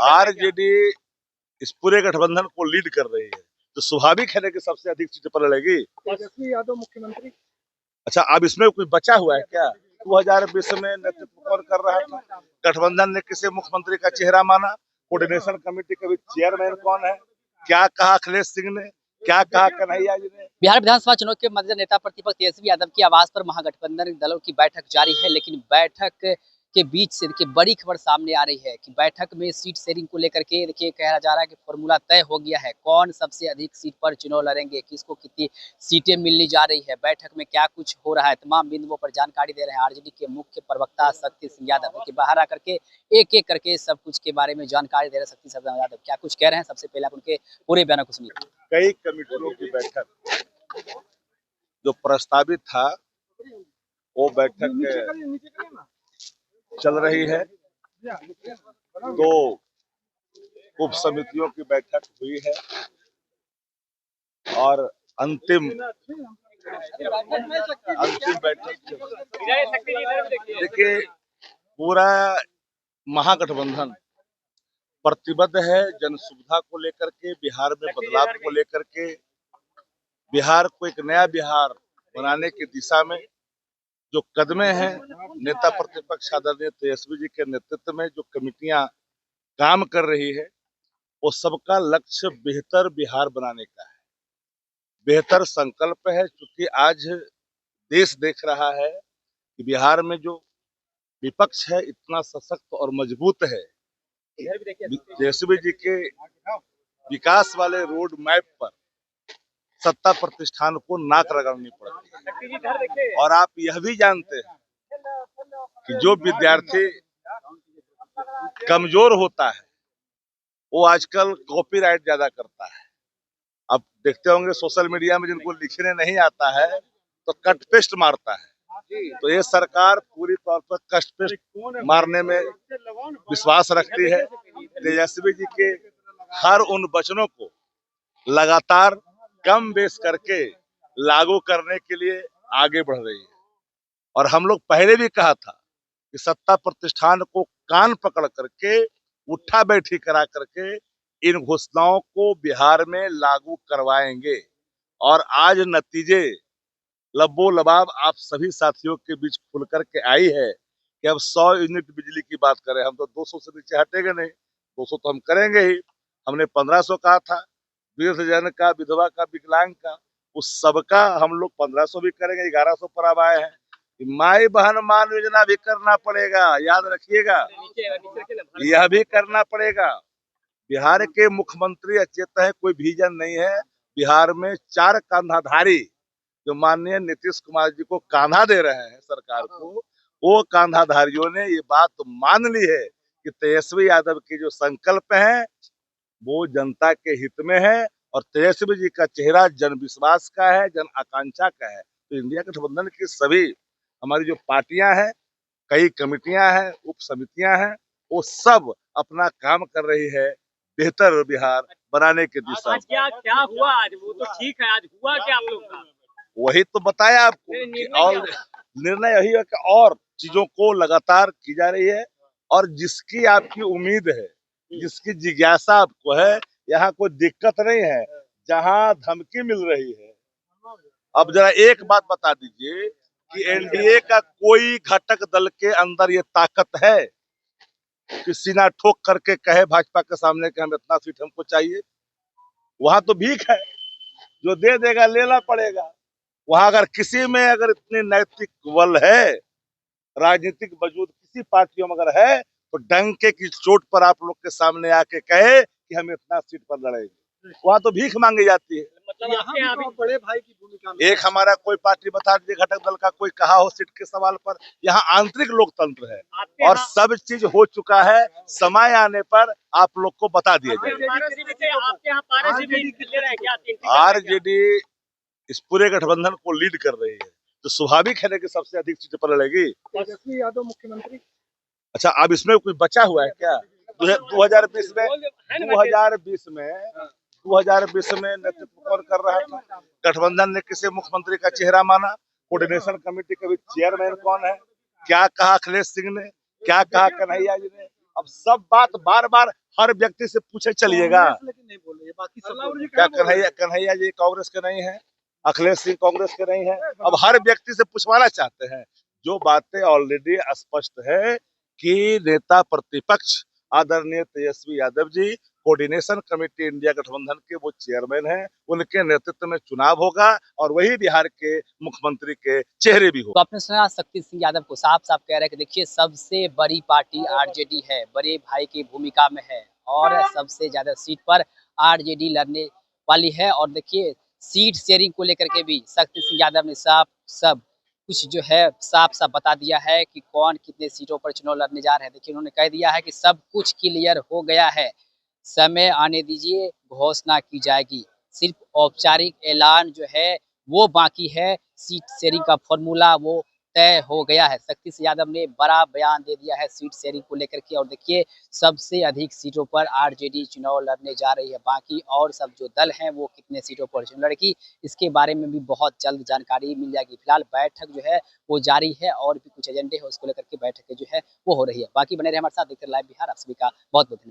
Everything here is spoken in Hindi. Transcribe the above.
आरजेडी इस पूरे गठबंधन को लीड कर रही है, तो स्वाभाविक है कि सबसे अधिक सीटें पर लड़ेगी। तेजस्वी यादव मुख्यमंत्री। अच्छा, अब इसमें कोई बचा हुआ है क्या? 2020 में नेतृत्व कौन कर रहा था? गठबंधन ने किसे मुख्यमंत्री का चेहरा माना? कोऑर्डिनेशन कमेटी के चेयरमैन कौन है? क्या कहा अखिलेश सिंह ने, क्या कहा कन्हैया जी ने? बिहार विधानसभा चुनाव के मद्देनजर नेता प्रतिपक्ष तेजस्वी यादव की आवाज पर महागठबंधन दलों की बैठक जारी है, लेकिन बैठक के बीच से देखिए बड़ी खबर सामने आ रही है कि बैठक में सीट शेयरिंग को लेकर के देखिए कहा जा रहा है कि फॉर्मूला तय हो गया है। कौन सबसे अधिक सीट पर चुनाव लड़ेंगे, किसको कितनी सीटें मिलने जा रही है, बैठक में क्या कुछ हो रहा है, तमाम बिंदुओं पर जानकारी दे रहे हैं आरजेडी के मुख्य प्रवक्ता शक्ति सिंह यादव के बाहर आकर के एक एक करके सब कुछ के बारे में जानकारी दे रहे शक्ति सिंह यादव। क्या कुछ कह रहे हैं, सबसे पहले आप उनके पूरे बयानों को सुनिए। कई कमेटियों की बैठक जो प्रस्तावित था वो बैठक चल रही है। 2 उप समितियों की बैठक हुई है और अंतिम बैठक। देखिए, पूरा महागठबंधन प्रतिबद्ध है जन सुविधा को लेकर के, बिहार में बदलाव को लेकर के, बिहार को एक नया बिहार बनाने की दिशा में जो कदमें हैं, नेता प्रतिपक्ष आदरणीय तेजस्वी जी के नेतृत्व में जो कमिटियां काम कर रही है, वो सबका लक्ष्य बेहतर बिहार बनाने का है, बेहतर संकल्प है। क्योंकि आज देश देख रहा है कि बिहार में जो विपक्ष है इतना सशक्त और मजबूत है। तेजस्वी जी के विकास वाले रोड मैप पर सत्ता प्रतिष्ठान को नाक रगड़नी पड़ती है। और आप यह भी जानते हैं कि जो विद्यार्थी कमजोर होता है वो आजकल कॉपीराइट ज्यादा करता है। अब देखते होंगे सोशल मीडिया में जिनको लिखने नहीं आता है तो कट पेस्ट मारता है। तो ये सरकार पूरी तौर पर कट पेस्ट मारने में विश्वास रखती है। तेजस्वी जी के हर उन वचनों को लगातार कम बेस करके लागू करने के लिए आगे बढ़ रही है। और हम लोग पहले भी कहा था कि सत्ता प्रतिष्ठान को कान पकड़ करके उठा बैठी करा करके इन घोषणाओं को बिहार में लागू करवाएंगे। और आज नतीजे लबो लबाब आप सभी साथियों के बीच खुल करके आई है कि अब 100 यूनिट बिजली की बात करें, हम तो 200 से नीचे हटेंगे नहीं। 200 तो हम करेंगे ही। हमने 1500 कहा था, वृद्धजन का, विधवा का, विकलांग का, उस सबका हम लोग 1500 भी करेंगे। 1100 पर अब आए हैं। माई बहन मान योजना भी करना पड़ेगा, याद रखिएगा, यह भी करना पड़ेगा। बिहार के मुख्यमंत्री अचेत है, कोई विजन नहीं है। बिहार में 4 कांधाधारी जो माननीय नीतीश कुमार जी को कांधा दे रहे हैं सरकार को, वो कांधाधारियों ने ये बात मान ली है कि तेजस्वी यादव की जो संकल्प है वो जनता के हित में है और तेजस्वी जी का चेहरा जन विश्वास का है, जन आकांक्षा का है। तो इंडिया गठबंधन की सभी हमारी जो पार्टियां हैं, कई कमिटियां हैं, उप समितियां हैं, वो सब अपना काम कर रही है बेहतर बिहार बनाने की दिशा। आज क्या हुआ? आज वो तो ठीक है, आज हुआ क्या आप लोग का? वही तो बताया आपको कि और निर्णय यही है कि और चीजों को लगातार की जा रही है। और जिसकी आपकी उम्मीद है, जिसकी जिज्ञासा आपको है, यहाँ कोई दिक्कत नहीं है। जहाँ धमकी मिल रही है, अब जरा एक बात बता दीजिए कि एनडीए का कोई घटक दल के अंदर ये ताकत है कि सीना ठोक करके कहे भाजपा के सामने कि हम इतना सीट हमको चाहिए? वहां तो भीख है, जो दे देगा लेना पड़ेगा। वहां अगर किसी में अगर इतनी नैतिक बल है, राजनीतिक वजूद किसी पार्टियों में अगर है, तो डंके की चोट पर आप लोग के सामने आके कहे कि हम इतना सीट पर लड़ेंगे। वहां तो भीख मांगी जाती है। मतलब यहाँ भी बड़े भाई की भूमिका में एक हमारा कोई पार्टी बता दीजिए घटक दल का कोई कहा हो सीट के सवाल पर। यहाँ आंतरिक लोकतंत्र है और सब चीज हो चुका है। समय आने पर आप लोग को बता दिया जाएगा। आरजेडी इस पूरे गठबंधन को लीड कर रही है, तो स्वाभाविक है कि सबसे अधिक सीटें पर लड़ेगी। तेजस्वी यादव मुख्यमंत्री। अच्छा, अब इसमें कोई बचा हुआ है क्या? 2020 में नेतृत्व कौन कर रहा था? गठबंधन ने किसे मुख्यमंत्री का चेहरा माना? कोऑर्डिनेशन कमेटी के चेयरमैन कौन है? क्या कहा अखिलेश सिंह ने, क्या कहा कन्हैया जी ने? अब सब बात बार बार हर व्यक्ति से पूछे चलिएगा। लेकिन नहीं बोल रही है, बाकी सब बोल रहे हैं। क्या कन्हैया जी कांग्रेस के नहीं है, अखिलेश सिंह कांग्रेस के नहीं है, अब हर व्यक्ति से पूछवाना चाहते हैं। जो बातें ऑलरेडी स्पष्ट है कि नेता प्रतिपक्ष आदरणीय Tejashwi Yadav ji coordination committee India गठबंधन के वो चेयरमैन हैं, उनके नेतृत्व में चुनाव होगा और वही बिहार के मुख्यमंत्री के चेहरे भी हो। तो आपने सुना शक्ति सिंह यादव को साफ साफ कह रहे हैं कि देखिए सबसे बड़ी पार्टी आरजेडी है, बड़े भाई की भूमिका में है और सबसे ज्यादा सीट पर आरजेडी लड़ने वाली है। और देखिए सीट शेयरिंग को लेकर के भी शक्ति सिंह यादव ने साफ सब कुछ जो है साफ साफ बता दिया है कि कौन कितने सीटों पर चुनाव लड़ने जा रहे हैं। देखिए उन्होंने कह दिया है कि सब कुछ क्लियर हो गया है, समय आने दीजिए, घोषणा की जाएगी, सिर्फ औपचारिक ऐलान जो है वो बाकी है, सीट शेयरिंग का फॉर्मूला वो तय हो गया है। शक्ति सिंह यादव ने बड़ा बयान दे दिया है सीट शेयरिंग को लेकर के। और देखिए सबसे अधिक सीटों पर आरजेडी चुनाव लड़ने जा रही है, बाकी और सब जो दल हैं वो कितने सीटों पर चुनाव लड़ेगी इसके बारे में भी बहुत जल्द जानकारी मिल जाएगी। फिलहाल बैठक जो है वो जारी है और भी कुछ एजेंडे है उसको लेकर के बैठक जो है वो हो रही है। बाकी बने रहे हमारे साथ, देखते रहिए लाइव बिहार। आप सभी का बहुत बहुत धन्यवाद।